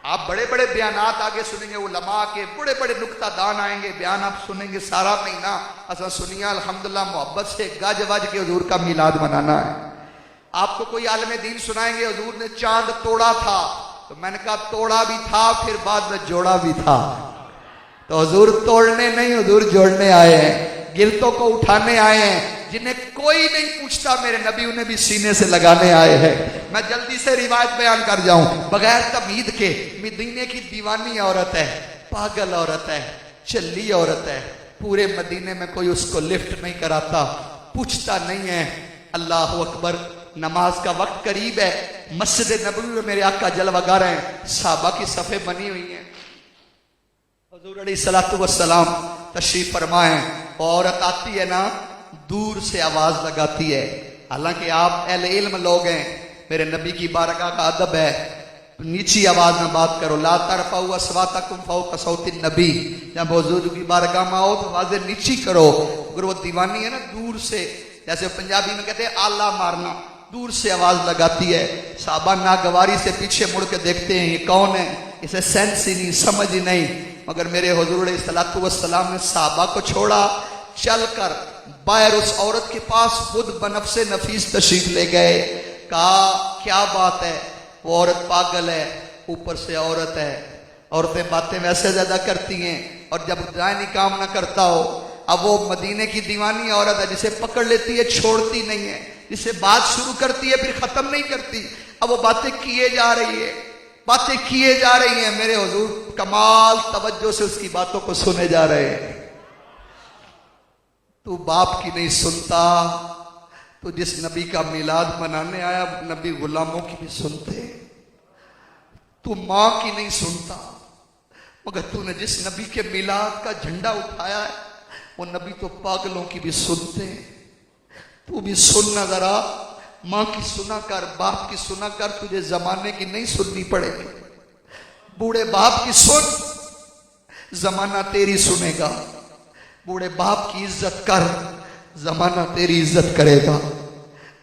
آپ بڑے بڑے بیانات آگے سنیں گے، علماء کے بڑے بڑے نکتہ دان آئیں گے، بیان آپ سنیں گے سارا مہینہ اصلا سنیا الحمدللہ محبت سے گج وج کے حضور کا میلاد منانا ہے۔ آپ کو کوئی عالم دین سنائیں گے حضور نے چاند توڑا تھا، تو میں نے کہا توڑا بھی تھا پھر بعد میں جوڑا بھی تھا۔ تو حضور توڑنے نہیں، حضور جوڑنے آئے ہیں، گرتوں کو اٹھانے آئے ہیں، جنہیں کوئی نہیں پوچھتا میرے نبی انہیں بھی سینے سے لگانے آئے ہیں۔ میں جلدی سے روایت بیان کر جاؤں بغیر تمہید کے۔ مدینے کی دیوانی عورت ہے، پاگل عورت ہے، چلی عورت ہے، پورے مدینے میں کوئی اس کو لفٹ نہیں کراتا، پوچھتا نہیں ہے۔ اللہ اکبر۔ نماز کا وقت قریب ہے، مسجد نبوی میں میرے آقا جلوہ گر ہیں، صحابہ کی صفیں بنی ہوئی ہیں، حضور علیہ الصلوۃ والسلام تشریف فرمائیں، عورت آتی ہے نا دور سے آواز لگاتی ہے، حالانکہ آپ اہل علم لوگ ہیں، میرے نبی کی بارگاہ کا ادب ہے، نیچی آواز میں بات کرو، لا ترفعوا اصواتکم فوق صوت النبی، جب حضور کی بارگاہ میں آؤ تو آوازیں نیچی کرو۔ اگر وہ دیوانی ہے نا دور سے، جیسے پنجابی میں کہتے ہیں آلہ مارنا، دور سے آواز لگاتی ہے، صحابہ ناگواری سے پیچھے مڑ کے دیکھتے ہیں یہ کون ہے، اسے سینس ہی نہیں، سمجھ ہی نہیں، مگر میرے حضور علیہ الصلوۃ والسلام نے صحابہ کو چھوڑا، چل کر باہر اس عورت کے پاس خود بنفس نفیس تشریف لے گئے، کہا کیا بات ہے؟ وہ عورت پاگل ہے، اوپر سے عورت ہے، عورتیں باتیں ویسے زیادہ کرتی ہیں، اور جب دائنی کام نہ کرتا ہو، اب وہ مدینے کی دیوانی عورت ہے جسے پکڑ لیتی ہے چھوڑتی نہیں ہے، جسے بات شروع کرتی ہے پھر ختم نہیں کرتی، اب وہ باتیں کیے جا رہی ہے، باتیں کیے جا رہی ہیں، میرے حضور کمال توجہ سے اس کی باتوں کو سنے جا رہے ہیں۔ تو باپ کی نہیں سنتا، تو جس نبی کا میلاد منانے آیا نبی غلاموں کی بھی سنتے، تو ماں کی نہیں سنتا، مگر تو نے جس نبی کے میلاد کا جھنڈا اٹھایا ہے وہ نبی تو پاگلوں کی بھی سنتے، تو بھی سننا ذرا، ماں کی سنا کر، باپ کی سنا کر، تجھے زمانے کی نہیں سننی پڑے گی، بوڑھے باپ کی سن، زمانہ تیری سنے گا، بوڑھے باپ کی عزت کر، زمانہ تیری عزت کرے گا۔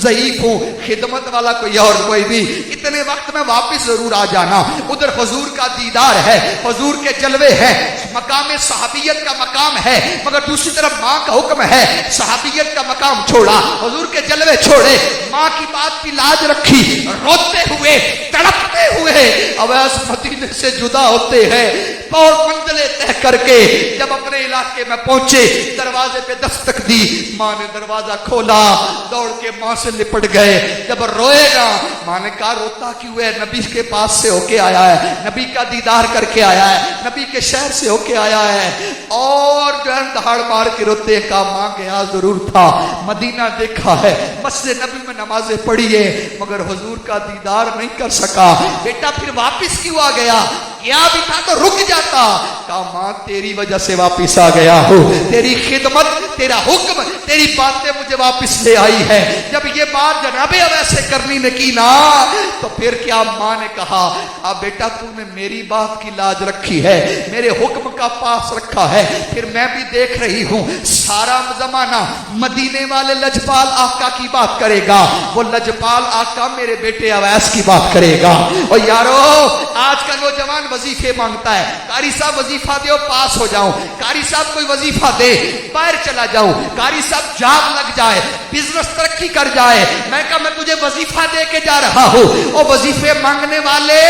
ضعیف ہوں, خدمت والا کوئی اور کوئی بھی, اتنے وقت میں واپس ضرور آ جانا. ادھر حضور کا دیدار ہے, حضور کے جلوے ہیں, مقام صحابیت کا مقام ہے, مگر دوسری طرف ماں کا حکم ہے, صحابیت کا مقام چھوڑا, حضور کے جلوے چھوڑے, ماں کی بات کی لاج رکھی, روتے ہوئے تڑپتے ہوئے اویس مدینے سے جدا ہوتے ہیں. اور منزلیں طے کر کے جب اپنے علاقے میں پہنچے, دروازے پہ دستک دی, ماں نے دروازہ کھولا, دوڑ کے ماں سے لپٹ گئے. جب روئے گا, ماں نے کہا روتا کیوں ہے؟ نبی کے پاس سے ہو کے آیا ہے, نبی کا دیدار کر کے آیا ہے, نبی کے شہر سے ہو کے آیا ہے. اور جو ہے دہاڑ مار کے روتے ہیں. کہا ماں گیا ضرور تھا, مدینہ دیکھا ہے, مسجد نبی میں نمازیں پڑھی ہے, مگر حضور کا دیدار نہیں کر سکا. بیٹا پھر واپس کیوں آ گیا؟ کیا بھی تھا تو رک جاتا. کہا ماں تیری وجہ سے واپس آ گیا ہوں, تیری خدمت, تیرا حکم, تیری باتیں مجھے واپس لے آئی ہے. جب یہ بات جناب ویسے کرنی نے کی نا, تو پھر کیا ماں نے کہا بیٹا تو نے میری بات کی لاج رکھی ہے, میرے حکم کا پاس رکھا ہے. پھر میں بھی دیکھ رہی ہوں سارا زمانہ مدینے والے لجپال آقا کی بات کرے گا, وہ لجپال آقا میرے بیٹے اویس کی بات کرے گا. اور یارو آج کا نوجوان وظیفے مانگتا ہے, قاری صاحب وظیفہ دے پاس ہو جاؤں, قاری صاحب کوئی وظیفہ دے باہر چلا جاؤں, قاری صاحب جاب لگ جائے, بزنس ترقی کر جائے. میں کہا میں تجھے وظیفہ دے کے جا رہا ہوں. اور وظیفے مانگنے والے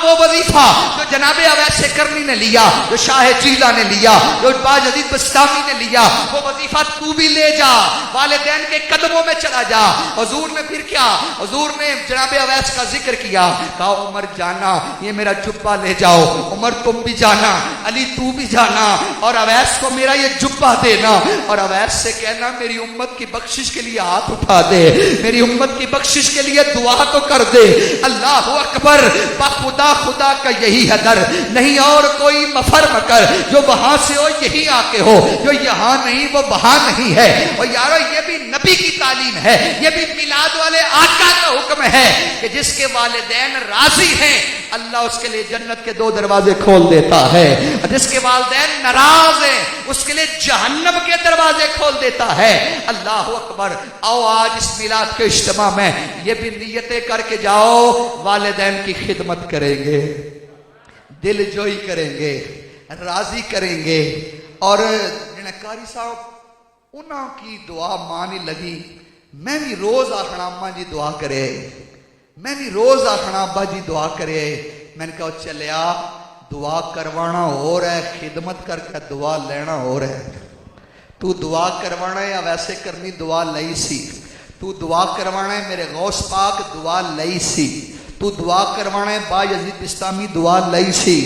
وہ وظیفہ جو جناب اویس کرنی نے لیا, جو شاہ چیلا نے لیا, جو باجدید بستامی نے لیا, وہ وظیفہ تو بھی لے جا, والدین کے قدموں میں چلا جا. حضور نے پھر کیا, حضور نے جناب اویس کا ذکر کیا. کہا عمر جانا یہ میرا جبہ لے جاؤ, عمر تم بھی جانا, علی تو بھی جانا, اور اویس کو میرا یہ جبہ دینا, اور اویس سے کہنا میری امت کی بخشش کے لیے ہاتھ اٹھا دے, میری امت کی بخشش کے لیے دعا تو کر دے. اللہ اکبر, بخدا خدا کا یہی ہے در, نہیں اور کوئی مفر مکر, جو وہاں سے ہو یہی آ کے ہو, جو یہاں نہیں وہ وہاں نہیں ہے. اور یارو یہ بھی نبی کی تعلیم ہے, یہ بھی میلاد والے آقا کا حکم ہے کہ جس کے والدین راضی ہیں اللہ اس کے لیے جنت کے 2 دروازے کھول دیتا ہے, جس کے والدین ناراض ہیں اس کے لیے جہنم کے دروازے کھول دیتا ہے. اللہ اکبر. آؤ آج اس میلاد کے اجتماع میں یہ بھی نیتیں کر کے جاؤ, والدین کی خدمت کریں گے, دل جوئی کریں گے, راضی کریں گے. اور قاری صاحب انہاں کی دعا مانی لگی, میں بھی روز آخنا اماں جی دعا کرے, میں بھی روز آخنا ابا جی دعا کرے. میں نے کہا چلیا دعا کروانا ہو رہا ہے, خدمت کر کے دعا لینا ہو رہا ہے. تو دعا کروانا ہے یا ویسے کرنی دعا لئی سی, تو دعا کروانا ہے میرے غوث پاک دعا لئی سی, تو دعا کروانا ہے با یزید بستامی دعا لئی سی.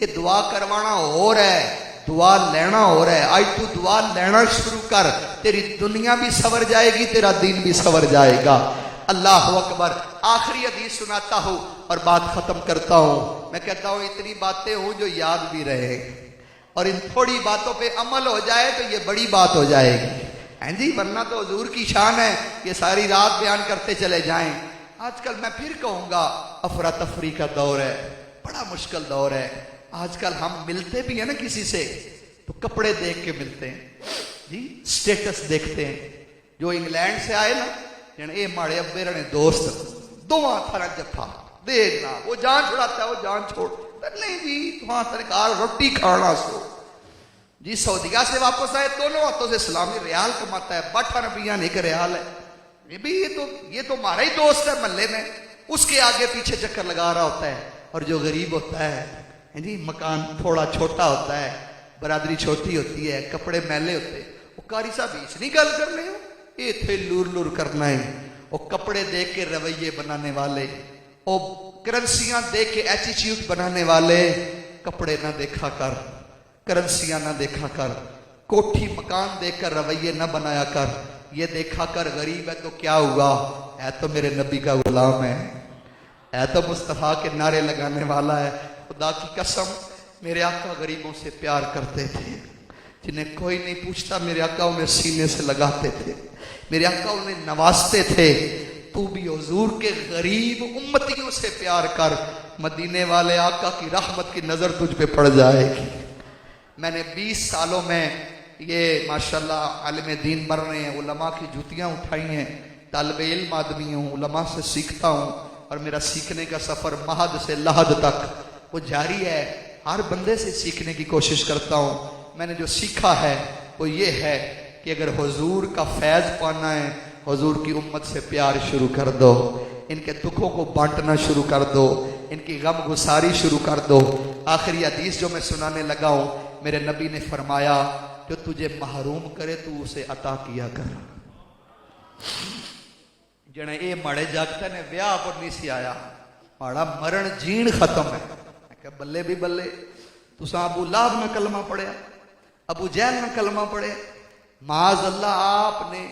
یہ دعا کروانا ہو رہا ہے, دعا لینا ہو رہا ہے. آج تو دعا لینا شروع کر, تیری دنیا بھی سور جائے گی, تیرا دین بھی سور جائے گا. اللہ اکبر. آخری حدیث سناتا ہوں اور بات ختم کرتا ہوں. میں کہتا ہوں اتنی باتیں ہوں جو یاد بھی رہے, اور ان تھوڑی باتوں پہ عمل ہو جائے تو یہ بڑی بات ہو جائے گی. ہیں جی, ورنہ تو حضور کی شان ہے کہ ساری رات بیان کرتے چلے جائیں. آج کل میں پھر کہوں گا افراتفری کا دور ہے, بڑا مشکل دور ہے. آج کل ہم ملتے بھی ہیں نا کسی سے تو کپڑے دیکھ کے ملتے ہیں جی, سٹیٹس دیکھتے ہیں. جو انگلینڈ سے آئے نا اے ماڑے ابے رنے دوست, دواں تھرا جفا دیکھنا, وہ جان چھڑاتا ہے, وہ جان چھوڑ نہیں جی تمہاں سرکار روٹی کھانا سو جی. سعودیہ سے واپس آئے, دونوں ہاتھوں سے اسلامی ریال کماتا ہے, 62 روپیہ ایک ریال ہے. یہ تو ہمارا ہی دوست ہے محلے میں, اس کے آگے پیچھے چکر لگا رہا ہوتا ہے. اور جو غریب ہوتا ہے جی, مکان تھوڑا چھوٹا ہوتا ہے, برادری چھوٹی ہوتی ہے, کپڑے میلے ہوتے, وہ قاری صاحب اس نہیں گل کرنے ہو, یہ تھے لور لور کرنا ہے. وہ کپڑے دیکھ کے رویے بنانے والے, وہ کرنسیاں دیکھ کے ایٹیٹیوڈ بنانے والے, کپڑے نہ دیکھا کر, کرنسیاں نہ دیکھا کر, کوٹھی مکان دیکھ کر رویے نہ بنایا کر. یہ دیکھا کر غریب ہے تو کیا ہوا, ہے تو میرے نبی کا غلام ہے تو مصطفیٰ کے نعرے لگانے والا ہے. خدا کی قسم میرے آقا غریبوں سے پیار کرتے تھے, جنہیں کوئی نہیں پوچھتا میرے آقا انہیں سینے سے لگاتے تھے, میرے آقا انہیں نوازتے تھے. تو بھی حضور کے غریب امتیوں سے پیار کر, مدینے والے آقا کی رحمت کی نظر تجھ پہ پڑ جائے گی. میں نے 20 سالوں میں یہ ماشاءاللہ عالم دین بن رہے ہیں, علماء کی جوتیاں اٹھائی ہیں, طالب علم آدمی ہوں، علماء سے سیکھتا ہوں، اور میرا سیکھنے کا سفر مہد سے لحد تک وہ جاری ہے. ہر بندے سے سیکھنے کی کوشش کرتا ہوں. میں نے جو سیکھا ہے وہ یہ ہے کہ اگر حضور کا فیض پانا ہے، حضور کی امت سے پیار شروع کر دو، ان کے دکھوں کو بانٹنا شروع کر دو، ان کی غم گساری شروع کر دو. آخری حدیث جو میں سنانے لگا ہوں، میرے نبی نے فرمایا جو تجھے محروم کرے تو اسے عطا کیا کر. جنے اے ماڑے جاگتے نے ویاہ پر نہیں سی آیا، ماڑا مرن جین ختم ہے. میں کہا بلے بھی بلے، تساں ابو لہب نہ کلمہ پڑھیا، ابو جہل نہ کلمہ پڑھے، معاذ اللہ آپ نے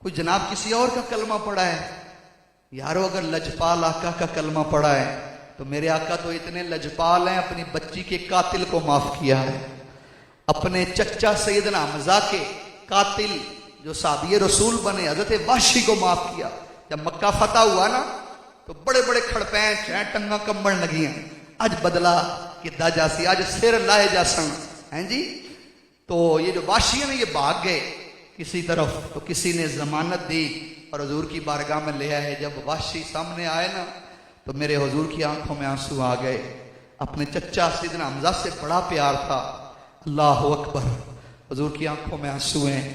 کوئی جناب کسی اور کا کلمہ پڑھا ہے. یارو اگر لجپال آقا کا کلمہ پڑھا ہے تو میرے آقا تو اتنے لجپال ہیں، اپنی بچی کے قاتل کو معاف کیا ہے، اپنے چچا سیدنا حمزہ کے قاتل جو صحابی رسول بنے حضرت وحشی کو معاف کیا. جب مکہ فتح ہوا نا تو بڑے بڑے کھڑپینچ ہیں، ٹنگا کمبڑ لگی ہیں، آج بدلا کدا جاسی، آج سر لائے جاسن ہیں جی. تو یہ جو وحشی ہیں یہ بھاگ گئے کسی طرف، تو کسی نے ضمانت دی اور حضور کی بارگاہ میں لے آئے. جب وحشی سامنے آئے نا تو میرے حضور کی آنکھوں میں آنسو آ گئے. اپنے چچا سیدنا حمزہ سے بڑا پیار تھا. اللہ اکبر، حضور کی آنکھوں میں آنسو ہیں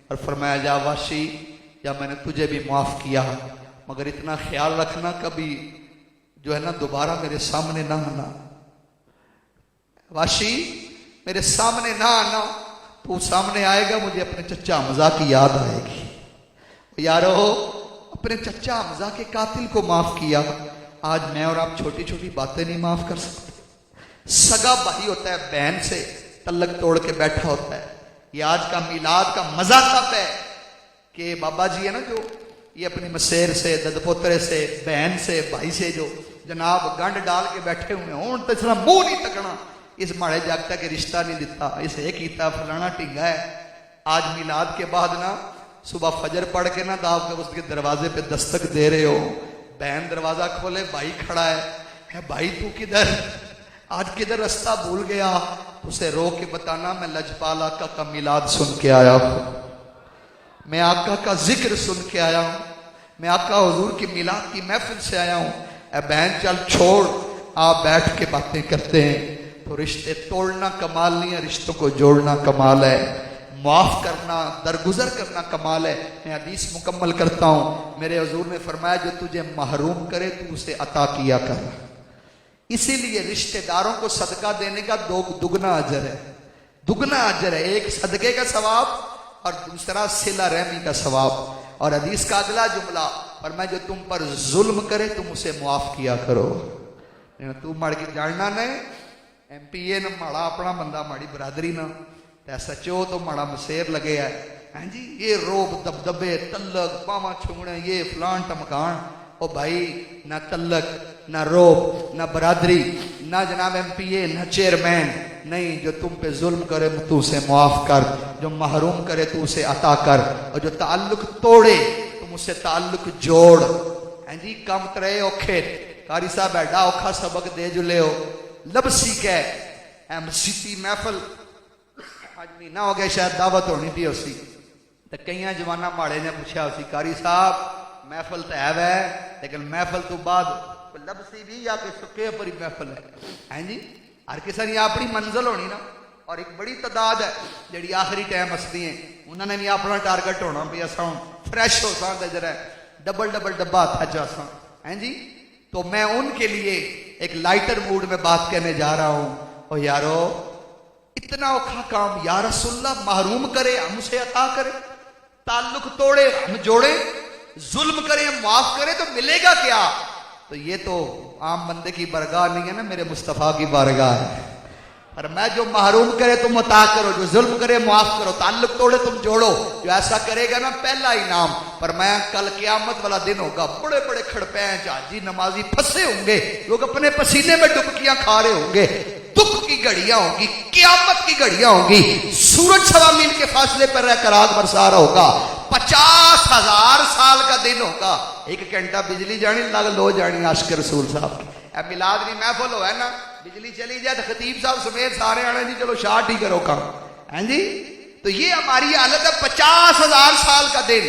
اور فرمایا جا وحشی، یا میں نے تجھے بھی معاف کیا، مگر اتنا خیال رکھنا کبھی جو ہے نا دوبارہ میرے سامنے نہ آنا. وحشی میرے سامنے نہ آنا، تو سامنے آئے گا مجھے اپنے چچا حمزہ کی یاد آئے گی. یارو اپنے چچا حمزہ کے قاتل کو معاف کیا. آج میں اور آپ چھوٹی چھوٹی باتیں نہیں معاف کر سکتے. سگا بھائی ہوتا ہے بہن سے تلک توڑ کے بیٹھا ہوتا ہے. یہ آج کا میلاد کا مزہ تب ہے کہ بابا جی ہے نا جو یہ اپنی مسیر سے دد پوترے سے بہن سے بھائی سے جو جناب گنڈ ڈال کے بیٹھے ہوئے ہوں تو اس طرح منہ نہیں تکنا، اس ماڑے جاگتا کہ رشتہ نہیں دیتا، اسے کیتا فلانا ٹنگا ہے. آج میلاد کے بعد نا صبح فجر پڑھ کے نا آپ کے اس کے دروازے پہ دستک دے رہے ہو، بہن دروازہ کھولے، بھائی کھڑا ہے، بھائی تو کدھر، آج کدھر رستہ بھول گیا، اسے رو کے بتانا میں لجپال آقا کا میلاد سن کے آیا ہوں، میں آقا کا ذکر سن کے آیا ہوں، میں آقا حضور کی میلاد کی محفل سے آیا ہوں. اے بہن چل چھوڑ، آپ بیٹھ کے باتیں کرتے ہیں. تو رشتے توڑنا کمال نہیں ہے، رشتوں کو جوڑنا کمال ہے، معاف کرنا درگزر کرنا کمال ہے. میں حدیث مکمل کرتا ہوں. میرے حضور نے فرمایا جو تجھے محروم کرے تو اسے عطا کیا کر. اسی لیے رشتہ داروں کو صدقہ دینے کا دگنا اجر ہے، دگنا اجر ہے. ایک صدقے کا ثواب اور دوسرا صلہ رحمی کا ثواب. اور حدیث کا اگلا جملہ فرمایا جو تم پر ظلم کرے تم اسے معاف کیا کرو. تو مڑ کے جاننا نہیں ایم پی اے نہ ماڑا اپنا بندہ ماڑی برادری نہ سچو تو ماڑا مسیر لگے ہے ہاں جی، یہ روب دبدبے تلک پاواں چھوڑے یہ فلان ٹمکان. او بھائی نہ تلک نہ روب نہ برادری نہ جناب ایم پی اے نہ چیئرمین نہیں. جو تم پہ ظلم کرے تو اسے معاف کر، جو محروم کرے تو اسے عطا کر، اور جو تعلق توڑے تم اسے تعلق جوڑ. ہاں جی کم ترے اوکھے قاری صاحب ایڈا اوکھا سبق دے جو لے ہو لبسی کے مسیتی محفل آج مہینہ ہو گیا شاید دعوت ہونی تھی اسی تو کئی جوانا ماڑے نے پوچھا اسی قاری صاحب محفل تو ہے لیکن محفل تو بعد لبسی بھی یا کہ سکے پری محفل ہے. ہیں جی ہر کسی نے اپنی منزل ہونی نا، اور ایک بڑی تعداد ہے جڑی آخری ٹائم ہستی ہیں انہوں نے بھی اپنا ٹارگٹ ہونا بھی اساں فریش ہو سا جرا ڈبل ڈبا تھا جاساں. ہیں جی تو میں ان کے لیے ایک لائٹر موڈ میں بات کہنے جا رہا ہوں. او یارو اتنا اوکھا کام یا رسول اللہ، محروم کرے ہم اسے عطا کرے، تعلق توڑے ہم جوڑے، ظلم کرے ہم معاف کرے تو ملے گا کیا؟ تو یہ تو عام بندے کی بارگاہ نہیں ہے نا، میرے مصطفیٰ کی بارگاہ ہے. اور میں جو محروم کرے تم عطا کرو، جو ظلم کرے معاف کرو، تعلق توڑے تم جوڑو. جو ایسا کرے گا نا پہلا انعام پر میں کل قیامت والا دن ہوگا، بڑے بڑے کھڑپینچ حاجی نمازی پھنسے ہوں گے، لوگ اپنے پسینے میں ڈبکیاں کھا رہے ہوں گے، دکھ کی گھڑیاں ہوں گی، قیامت کی گھڑیاں ہوں گی، سورج 1.25 میل کے فاصلے پر رہ کر آگ برسا رہا ہوگا، 50,000 سال کا دن ہوگا، 1 گھنٹہ بجلی جانی لگ لو جانی عاشق رسول صاحب کی. اے میلاد نہیں محفل ہو ہے نا، بجلی چلی جائے تو خطیب صاحب سمیت سارے آنے جی چلو شارٹ ہی کرو کام. ہیں جی تو یہ ہماری حالت ہے. 50,000 سال کا دن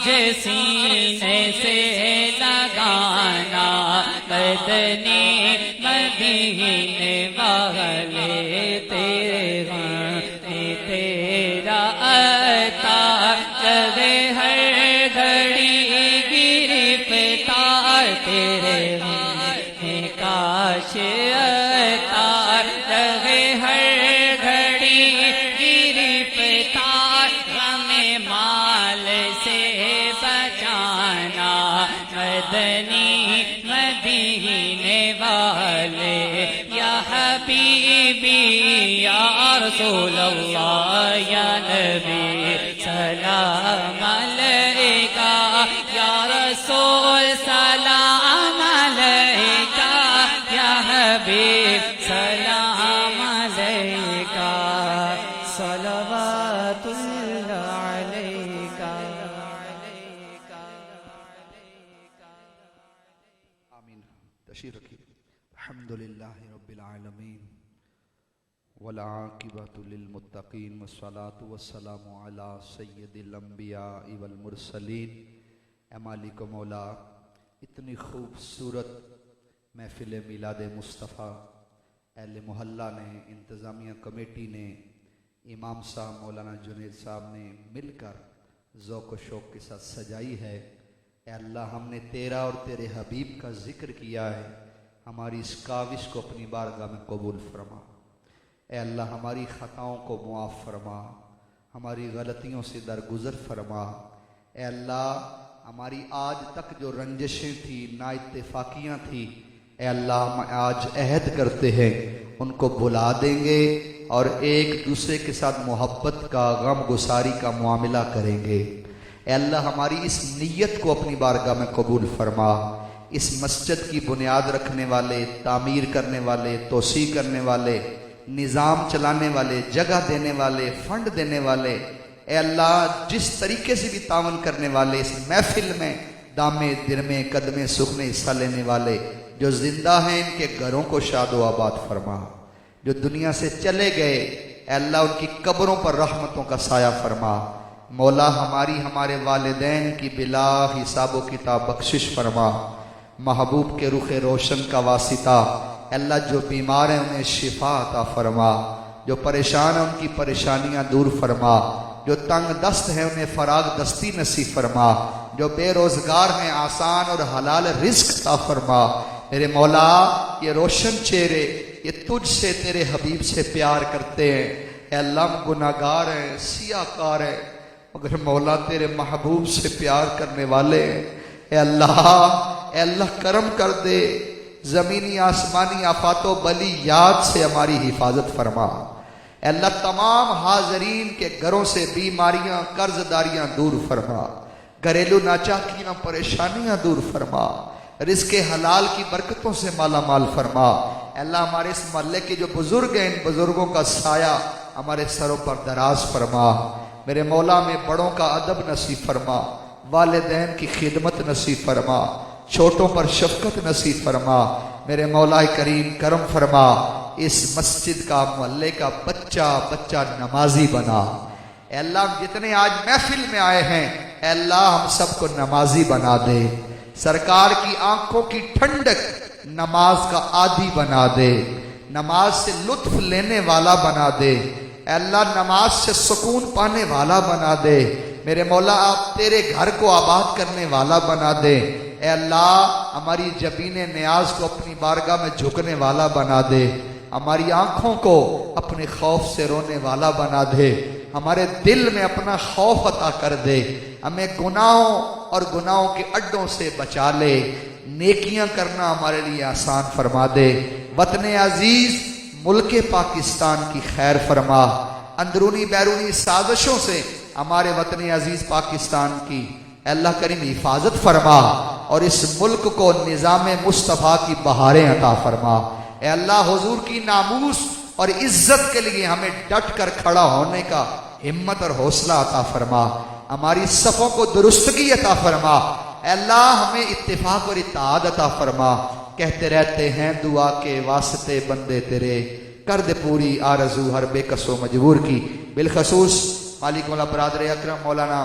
مجھے سینے سے لگانا مدنی مدینے والے تیرے غم میں تیرا عطا رہے ہر گھڑی گرفتار تیرے غم میں کاش عطا رہے ہر گھڑی گرفتار غم مال سے بچانا مدنی مدینے والے یا حبیبی یا رسول اللہ یا نبی سلام علیکہ یا رسول سلام علیکہ یا حبیب سلام علیکہ صلوات اللہ علیکہ آمین. تشریف رکھیے. الحمدللہ رب العالمین والعاقبۃ للمتقین والصلاۃ والسلام علی سید الانبیاء والمرسلین. اے مالک و مولا، اتنی خوبصورت محفل میلاد مصطفیٰ اہل محلہ نے، انتظامیہ کمیٹی نے، امام صاحب مولانا جنید صاحب نے مل کر ذوق و شوق کے ساتھ سجائی ہے. اے اللہ، ہم نے تیرا اور تیرے حبیب کا ذکر کیا ہے، ہماری اس کاوش کو اپنی بارگاہ میں قبول فرما. اے اللہ، ہماری خطاؤں کو معاف فرما، ہماری غلطیوں سے درگزر فرما. اے اللہ، ہماری آج تک جو رنجشیں تھیں، نا اتفاقیاں تھیں، اے اللہ ہم آج عہد کرتے ہیں ان کو بھلا دیں گے اور ایک دوسرے کے ساتھ محبت کا، غم گساری کا معاملہ کریں گے. اے اللہ، ہماری اس نیت کو اپنی بارگاہ میں قبول فرما. اس مسجد کی بنیاد رکھنے والے، تعمیر کرنے والے، توسیع کرنے والے، نظام چلانے والے، جگہ دینے والے، فنڈ دینے والے، اے اللہ جس طریقے سے بھی تعاون کرنے والے، اس محفل میں دامے درمے قدمے سخنے حصہ لینے والے جو زندہ ہیں، ان کے گھروں کو شاد و آباد فرما. جو دنیا سے چلے گئے، اے اللہ ان کی قبروں پر رحمتوں کا سایہ فرما. مولا، ہمارے والدین کی بلا حساب و کتاب بخشش فرما. محبوب کے رخ روشن کا واسطہ، اے اللہ جو بیمار ہیں انہیں شفا عطا فرما. جو پریشان ہیں ان کی پریشانیاں دور فرما. جو تنگ دست ہیں انہیں فراغ دستی نصیب فرما. جو بے روزگار ہیں آسان اور حلال رزق عطا فرما. میرے مولا، یہ روشن چہرے یہ تجھ سے، تیرے حبیب سے پیار کرتے ہیں. اے اللہ، ہم گناہگار ہیں، سیاہ کار ہیں، مگر مولا تیرے محبوب سے پیار کرنے والے ہیں. اے اللہ کرم کر دے. زمینی آسمانی آفات و بلیات سے ہماری حفاظت فرما. اے اللہ، تمام حاضرین کے گھروں سے بیماریاں، قرض داریاں دور فرما. گھریلو ناچاکیاں، پریشانیاں دور فرما. رزق حلال کی برکتوں سے مالا مال فرما. اے اللہ، ہمارے اس محلے کے جو بزرگ ہیں، ان بزرگوں کا سایہ ہمارے سروں پر دراز فرما. میرے مولا، میں بڑوں کا ادب نصیب فرما، والدین کی خدمت نصیب فرما، چھوٹوں پر شفقت نصیب فرما. میرے مولا کریم کرم فرما. اس مسجد کا، محلے کا بچہ نمازی بنا. اے اللہ، ہم جتنے آج محفل میں آئے ہیں، اے اللہ ہم سب کو نمازی بنا دے. سرکار کی آنکھوں کی ٹھنڈک نماز کا عادی بنا دے. نماز سے لطف لینے والا بنا دے. اے اللہ، نماز سے سکون پانے والا بنا دے. میرے مولا، آپ تیرے گھر کو آباد کرنے والا بنا دے. اے اللہ، ہماری جبین نیاز کو اپنی بارگاہ میں جھکنے والا بنا دے. ہماری آنکھوں کو اپنے خوف سے رونے والا بنا دے. ہمارے دل میں اپنا خوف عطا کر دے. ہمیں گناہوں اور گناہوں کے اڈوں سے بچا لے. نیکیاں کرنا ہمارے لیے آسان فرما دے. وطن عزیز ملک پاکستان کی خیر فرما. اندرونی بیرونی سازشوں سے ہمارے وطن عزیز پاکستان کی اے اللہ کریم حفاظت فرما اور اس ملک کو نظام مصطفیٰ کی بہاریں عطا فرما. اے اللہ، حضور کی ناموس اور عزت کے لیے ہمیں ڈٹ کر کھڑا ہونے کا ہمت اور حوصلہ عطا فرما. ہماری صفوں کو درستگی عطا فرما. اے اللہ، ہمیں اتفاق اور اتحاد عطا فرما. کہتے رہتے ہیں دعا کے واسطے بندے تیرے، کر دے پوری آرزو ہر بے کس و مجبور کی. بالخصوص مالک مولا برادر اکرم مولانا